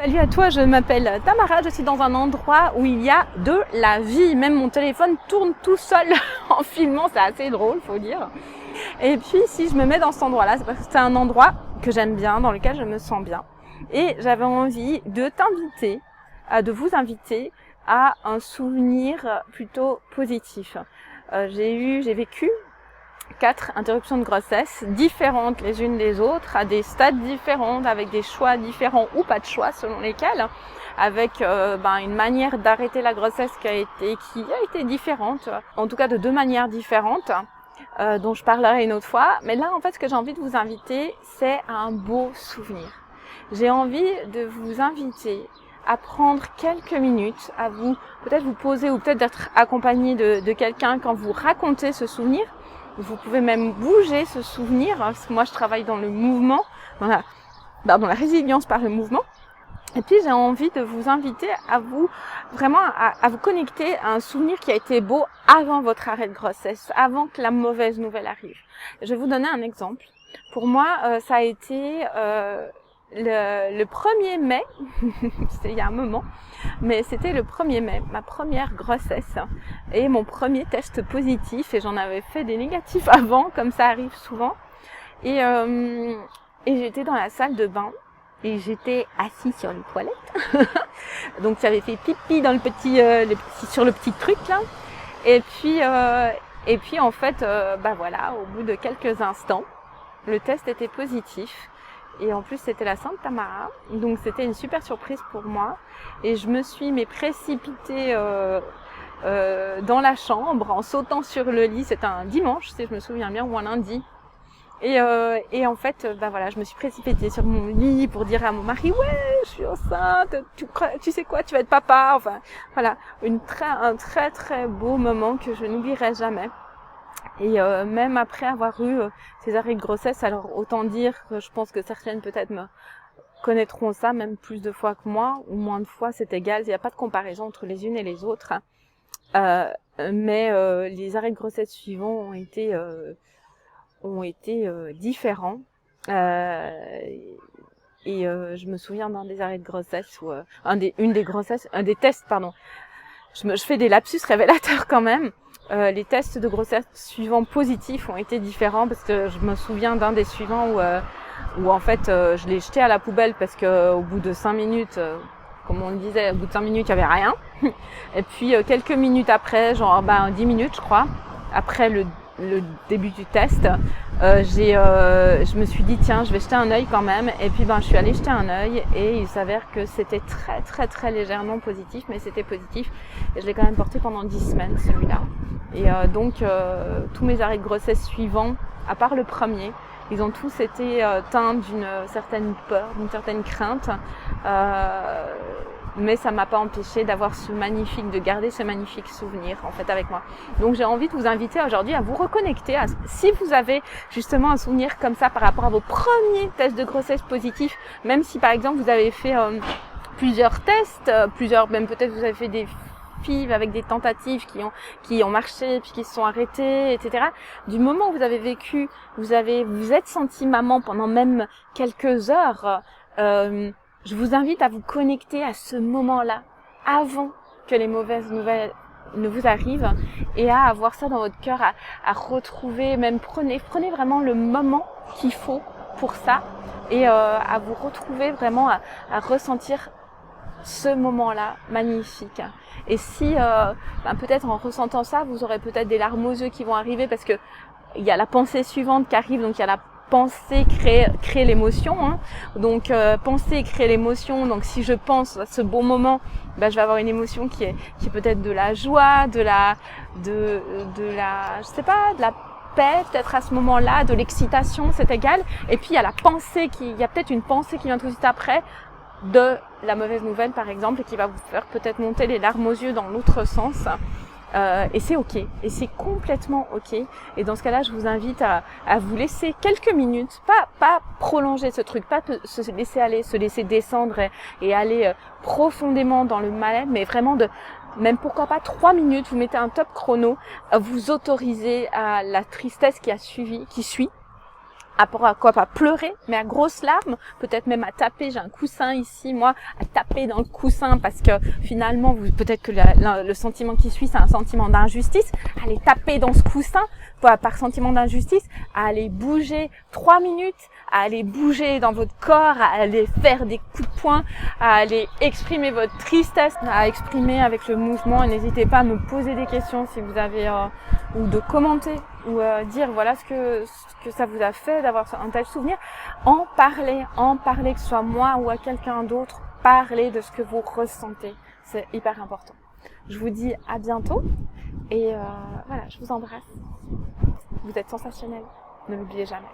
Salut à toi, je m'appelle Tamara, je suis dans un endroit où il y a de la vie. Même mon téléphone tourne tout seul en filmant, c'est assez drôle, faut dire. Et puis si je me mets dans cet endroit-là, c'est parce que c'est un endroit que j'aime bien, dans lequel je me sens bien. Et j'avais envie de t'inviter, de vous inviter à un souvenir plutôt positif. J'ai vécu 4 interruptions de grossesse différentes les unes des autres, à des stades différents, avec des choix différents ou pas de choix selon lesquels, avec une manière d'arrêter la grossesse qui a été différente, en tout cas de 2 manières différentes, dont je parlerai une autre fois. Mais là, en fait, ce que j'ai envie de vous inviter, c'est un beau souvenir. J'ai envie de vous inviter à prendre quelques minutes, à vous peut-être vous poser ou peut-être d'être accompagné de quelqu'un quand vous racontez ce souvenir. Vous pouvez même bouger ce souvenir, parce que moi je travaille dans le mouvement, dans la résilience par le mouvement. Et puis j'ai envie de vous inviter à vous vraiment à vous connecter à un souvenir qui a été beau avant votre arrêt de grossesse, avant que la mauvaise nouvelle arrive. Je vais vous donner un exemple. Pour moi, ça a été le 1er mai, c'était il y a un moment, mais c'était le 1er mai, ma première grossesse et mon premier test positif, et j'en avais fait des négatifs avant, comme ça arrive souvent. Et j'étais dans la salle de bain et j'étais assise sur les toilettes. Donc j'avais fait pipi dans sur le petit truc là. Et puis en fait, au bout de quelques instants, le test était positif. Et en plus, c'était la Sainte Tamara, donc c'était une super surprise pour moi. Et je me suis précipitée dans la chambre en sautant sur le lit. C'était un dimanche, si je me souviens bien, ou un lundi. Et en fait, je me suis précipitée sur mon lit pour dire à mon mari, ouais, je suis enceinte. Tu sais quoi, tu vas être papa. Enfin, voilà, un très très beau moment que je n'oublierai jamais. Et même après avoir eu ces arrêts de grossesse, alors autant dire que je pense que certaines peut-être me connaîtront ça même plus de fois que moi, ou moins de fois, c'est égal, il n'y a pas de comparaison entre les unes et les autres. Mais les arrêts de grossesse suivants ont été différents. Je me souviens d'un des arrêts de grossesse, ou un des tests, pardon. Je fais des lapsus révélateurs quand même. Les tests de grossesse suivants positifs ont été différents, parce que je me souviens d'un des suivants où en fait je l'ai jeté à la poubelle parce que au bout de 5 minutes, comme on le disait, au bout de 5 minutes il y avait rien. Et puis quelques minutes après, 10 minutes je crois, après le début du test, je me suis dit tiens, je vais jeter un œil quand même. Et puis je suis allée jeter un œil et il s'avère que c'était très très très légèrement positif, mais c'était positif. Et je l'ai quand même porté pendant 10 semaines celui-là. Et donc tous mes arrêts de grossesse suivants, à part le premier, ils ont tous été teints d'une certaine peur, d'une certaine crainte. Mais ça m'a pas empêché de garder ce magnifique souvenir en fait avec moi. Donc j'ai envie de vous inviter aujourd'hui à vous reconnecter si vous avez justement un souvenir comme ça par rapport à vos premiers tests de grossesse positifs, même si par exemple vous avez fait plusieurs tests, même peut-être vous avez fait des FIV avec des tentatives qui ont marché puis qui se sont arrêtées, etc. Du moment où vous avez vécu, vous êtes senti maman pendant même quelques heures, je vous invite à vous connecter à ce moment-là, avant que les mauvaises nouvelles ne vous arrivent, et à avoir ça dans votre cœur, à retrouver, même prenez vraiment le moment qu'il faut pour ça, et à vous retrouver vraiment, à ressentir ce moment-là magnifique. Et si peut-être en ressentant ça, vous aurez peut-être des larmes aux yeux qui vont arriver, parce que il y a la pensée suivante qui arrive, donc il y a la penser crée l'émotion, hein. Donc penser crée l'émotion. Donc si je pense à ce beau moment, je vais avoir une émotion qui est peut-être de la joie, de la paix peut-être à ce moment-là, de l'excitation, c'est égal. Et puis il y a peut-être une pensée qui vient tout de suite après de la mauvaise nouvelle par exemple, et qui va vous faire peut-être monter les larmes aux yeux dans l'autre sens. Et c'est ok, et c'est complètement ok. Et dans ce cas-là, je vous invite à vous laisser quelques minutes, pas prolonger ce truc, pas se laisser aller, se laisser descendre et aller profondément dans le mal-être, mais vraiment même pourquoi pas 3 minutes, vous mettez un top chrono, vous autorisez à la tristesse qui suit, à pourquoi pas pleurer, mais à grosses larmes, peut-être même à taper, j'ai un coussin ici, moi, à taper dans le coussin parce que finalement, peut-être que le sentiment qui suit, c'est un sentiment d'injustice, aller taper dans ce coussin par sentiment d'injustice, à aller bouger 3 minutes, à aller bouger dans votre corps, à aller faire des coups de poing, à aller exprimer votre tristesse, à exprimer avec le mouvement, et n'hésitez pas à me poser des questions si vous avez, ou de commenter, ou dire voilà ce que ça vous a fait d'avoir un tel souvenir. En parler, que ce soit moi ou à quelqu'un d'autre, parlez de ce que vous ressentez, c'est hyper important. Je vous dis à bientôt, et voilà, je vous embrasse. Vous êtes sensationnels, ne l'oubliez jamais.